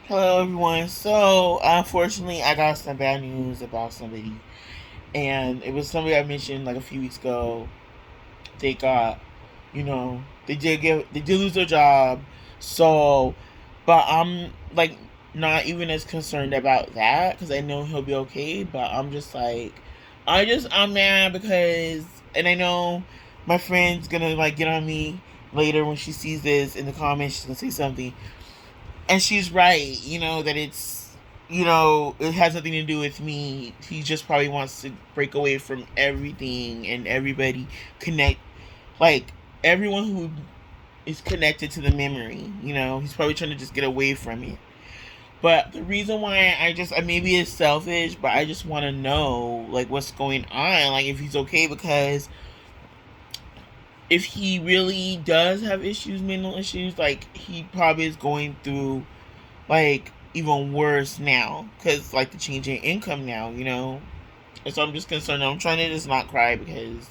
Hello, everyone. So, unfortunately, I got some bad news about somebody, and it was somebody I mentioned like a few weeks ago. They got, they did lose their job. So, but I'm like not even as concerned about that because I know he'll be okay. But I'm just like, I'm mad because, and I know my friend's gonna like get on me later when she sees this in the comments. She's gonna say something, and she's right, that it has nothing to do with me. He just probably wants to break away from everything and everybody, connect, like, everyone who is connected to the memory. He's probably trying to just get away from it. But the reason why maybe it's selfish, but I just want to know, like, what's going on, like, if he's okay, because if he really does have issues, mental issues, like, he probably is going through, like, even worse now because, like, the change in income now. And so I'm just concerned. I'm trying to just not cry because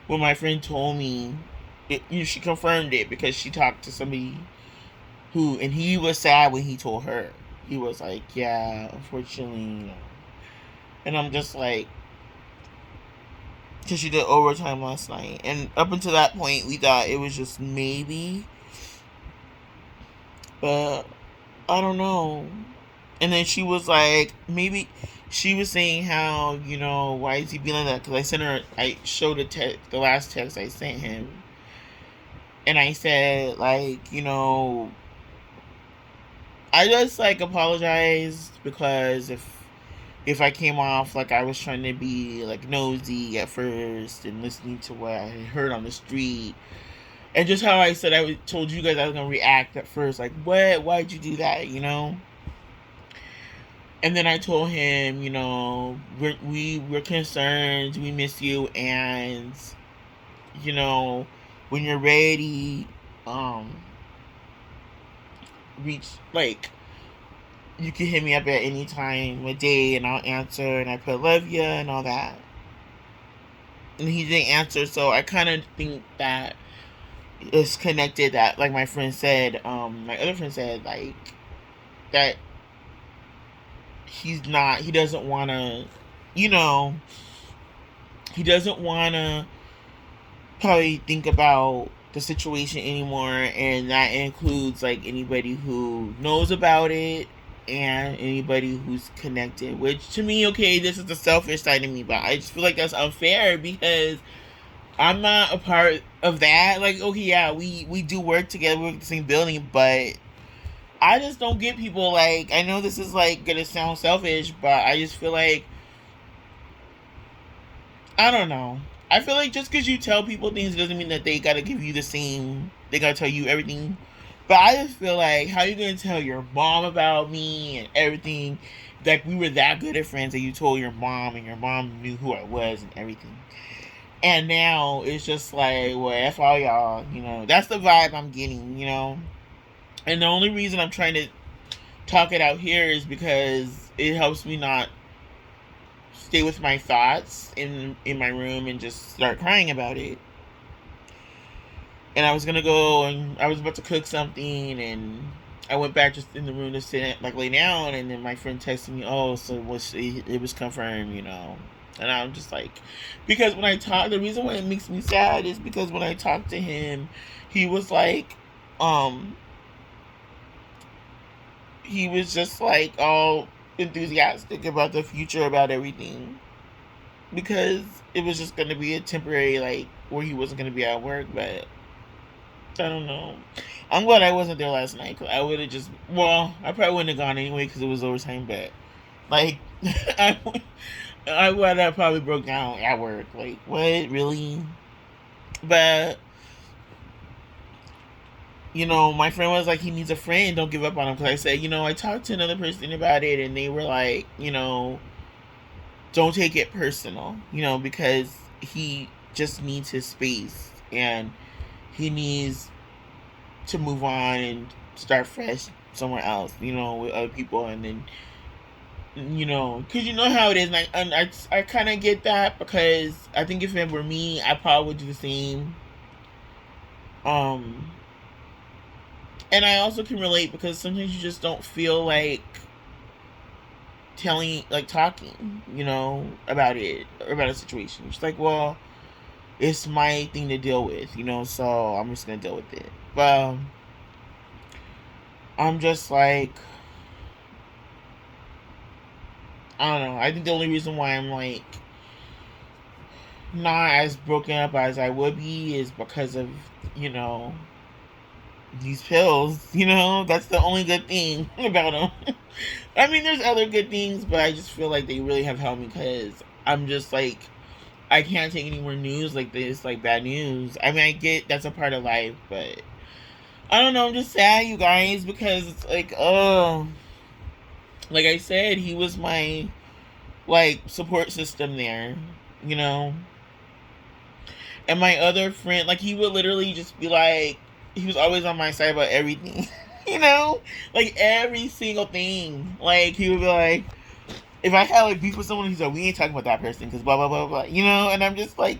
when my friend told me she confirmed it because she talked to somebody and he was sad when he told her. He was like, yeah, unfortunately. And I'm just like, because she did overtime last night, and up until that point we thought it was just maybe, but I don't know. And then she was like, maybe she was saying how, why is he being like that? Because I showed the last text I sent him. And I said, like, I just, like, apologized because if I came off like I was trying to be, like, nosy at first and listening to what I heard on the street. And just how I said told you guys I was going to react at first. Like, what? Why'd you do that? And then I told him, we're concerned, we miss you, and you know, when you're ready, um, reach, like, you can hit me up at any time of day, and I'll answer, and I put love you and all that. And he didn't answer, so I kind of think that it's connected. That, like, my other friend said, like, that he doesn't want to, you know, he doesn't want to probably think about the situation anymore, and that includes, like, anybody who knows about it and anybody who's connected. Which, to me, okay, this is the selfish side of me, but I just feel like that's unfair because I'm not a part of that. Like, okay, yeah, we do work together, we work in the same building, but I just don't get people, like, I know this is, like, gonna sound selfish, but I just feel like, I don't know. I feel like just because you tell people things doesn't mean that they gotta give you the same. They gotta tell you everything. But I just feel like, how you gonna tell your mom about me and everything? Like, we were that good at friends that you told your mom, and your mom knew who I was and everything. And now it's just like, well, F all y'all. That's the vibe I'm getting. And the only reason I'm trying to talk it out here is because it helps me not stay with my thoughts in my room and just start crying about it. And I was gonna go, and I was about to cook something, and I went back just in the room to sit, like, lay down, and then my friend texted me, oh, so it was confirmed. And I'm just like, because when I talk, the reason why it makes me sad is because when I talked to him, he was like, um, he was just like all enthusiastic about the future, about everything, because it was just gonna be a temporary, like, where he wasn't gonna be at work. But I don't know. I'm glad I wasn't there last night. Cause I would have just, well, I probably wouldn't have gone anyway because it was overtime. But, like, I would, I would have probably broke down at work. Like, what, really? But, my friend was like, he needs a friend. Don't give up on him. Because I said, I talked to another person about it, and they were like, don't take it personal. Because he just needs his space, and he needs to move on and start fresh somewhere else, with other people. And then, because you know how it is. And I kind of get that, because I think if it were me, I probably would do the same. Um, And I also can relate because sometimes you just don't feel like talking, about it or about a situation. It's like, well, it's my thing to deal with, so I'm just gonna deal with it. But I'm just like, I don't know. I think the only reason why I'm like not as broken up as I would be is because of, you know, these pills. That's the only good thing about them. I mean, there's other good things, but I just feel like they really have helped me because I'm just like, I can't take any more news like this, like bad news. I mean, I get that's a part of life, but I don't know. I'm just sad, you guys, because it's like, oh, like I said, he was my like support system there, you know. And my other friend, like he would literally just be like, he was always on my side about everything, like every single thing. Like he would be like, if I had like beef with someone, he's like, we ain't talking about that person because blah blah blah blah, And I'm just like,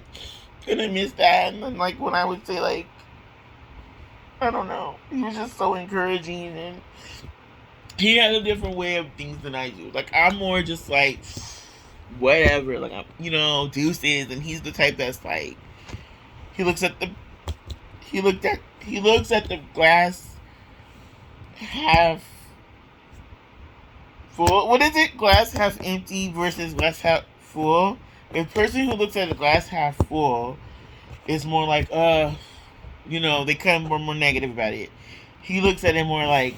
gonna miss that. And then like when I would say like, I don't know, he was just so encouraging, and he had a different way of things than I do. Like I'm more just like whatever, like I'm, deuces, and he's the type that's like he looks at the he looks at the glass half full. What is it? Glass half empty versus glass half full. The person who looks at the glass half full is more like, they kind of more negative about it. He looks at it more like,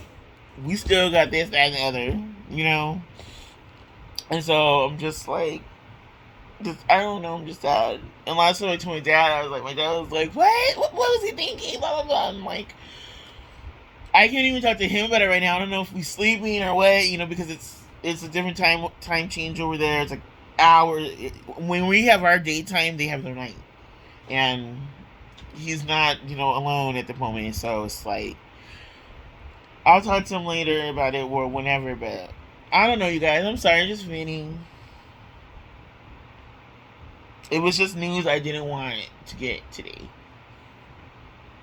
we still got this, that, and the other. And so I'm just like, I don't know, I'm just sad. And last time I told my dad, my dad was like, what was he thinking? Blah, blah, blah. I'm like, I can't even talk to him about it right now. I don't know if we're sleeping or what, because it's a different time change over there. It's like hours. When we have our daytime, they have their night. And he's not, alone at the moment. So it's like, I'll talk to him later about it or whenever, but I don't know, you guys. I'm sorry, just venting. It was just news I didn't want to get today.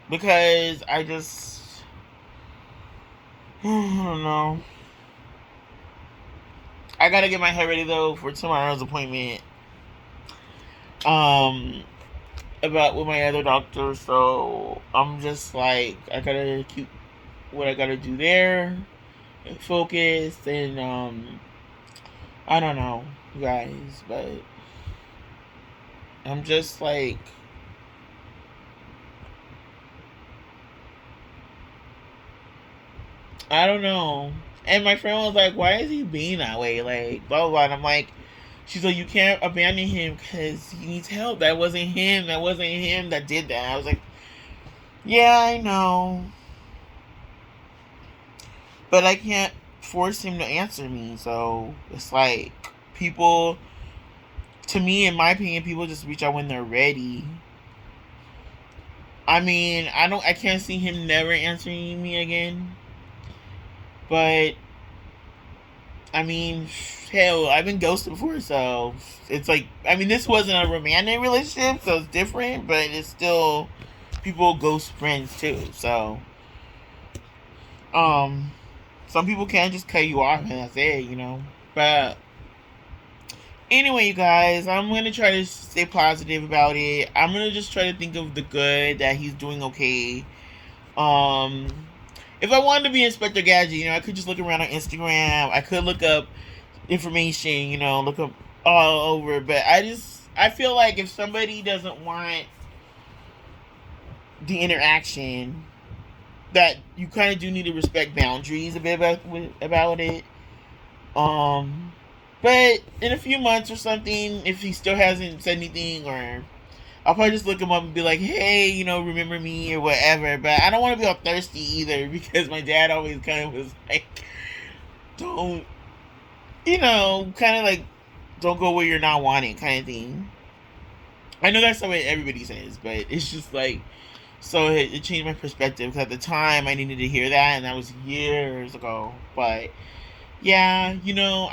Because I just, I don't know. I gotta get my head ready though for tomorrow's appointment. About with my other doctor, so I'm just like, I gotta keep what I gotta do there, and focus, and I don't know, guys, but I'm just like, I don't know. And my friend was like, why is he being that way? Like, blah, blah, blah. And I'm like, she's like, you can't abandon him because he needs help. That wasn't him. That wasn't him that did that. I was like, yeah, I know. But I can't force him to answer me. So it's like, people, to me, in my opinion, people just reach out when they're ready. I mean, I can't see him never answering me again. But I mean, hell, I've been ghosted before, so it's like, I mean, this wasn't a romantic relationship, so it's different, but it's still, people ghost friends too, so, some people can't just cut you off and that's it. But anyway, you guys, I'm gonna try to stay positive about it. I'm gonna just try to think of the good, that he's doing okay. Um, if I wanted to be Inspector Gadget, I could just look around on Instagram. I could look up information, look up all over. But I feel like if somebody doesn't want the interaction, that you kind of do need to respect boundaries a bit about it. But in a few months or something, if he still hasn't said anything, or I'll probably just look him up and be like, hey, remember me or whatever. But I don't want to be all thirsty either, because my dad always kind of was like, don't, kind of like, don't go where you're not wanted kind of thing. I know that's not what everybody says, but it's just like, so it changed my perspective, because at the time I needed to hear that, and that was years ago. But yeah,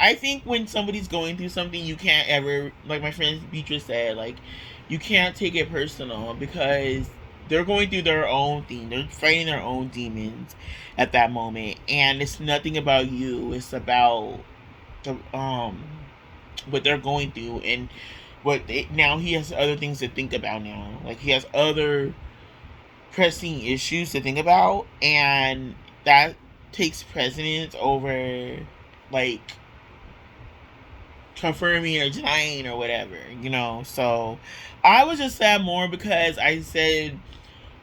I think when somebody's going through something, you can't ever, like my friend Beatrice said, like, you can't take it personal, because they're going through their own thing. They're fighting their own demons at that moment, and it's nothing about you. It's about the what they're going through, and now he has other things to think about now. Like he has other pressing issues to think about, and that takes precedence over like confirming or denying or whatever, you know. So I was just sad more because I said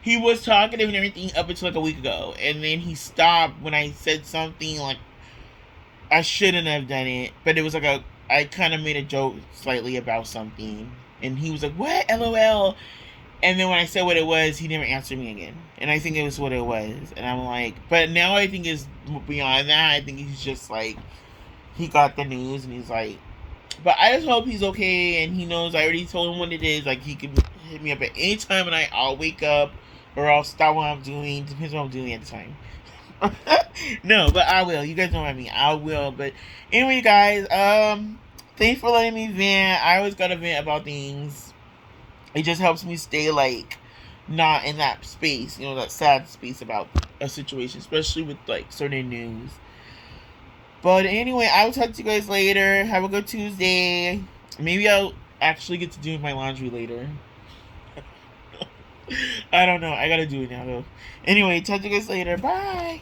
he was talkative and everything up until like a week ago, and then he stopped when I said something like I shouldn't have done it, but it was like I kind of made a joke slightly about something, and he was like, "What? LOL." And then when I said what it was, he never answered me again. And I think it was what it was. And I'm like, but now I think it's beyond that. I think he's just like, he got the news and he's like, but I just hope he's okay and he knows I already told him what it is. Like, he can hit me up at any time and I'll wake up or I'll stop what I'm doing. Depends what I'm doing at the time. No, but I will. You guys know what I mean. I will. But anyway, you guys, thanks for letting me vent. I always gotta vent about things. It just helps me stay like not in that space, you know, that sad space about a situation, especially with like certain news. But anyway, I will talk to you guys later. Have a good Tuesday. Maybe I'll actually get to do my laundry later. I don't know. I gotta do it now though. Anyway, talk to you guys later. Bye.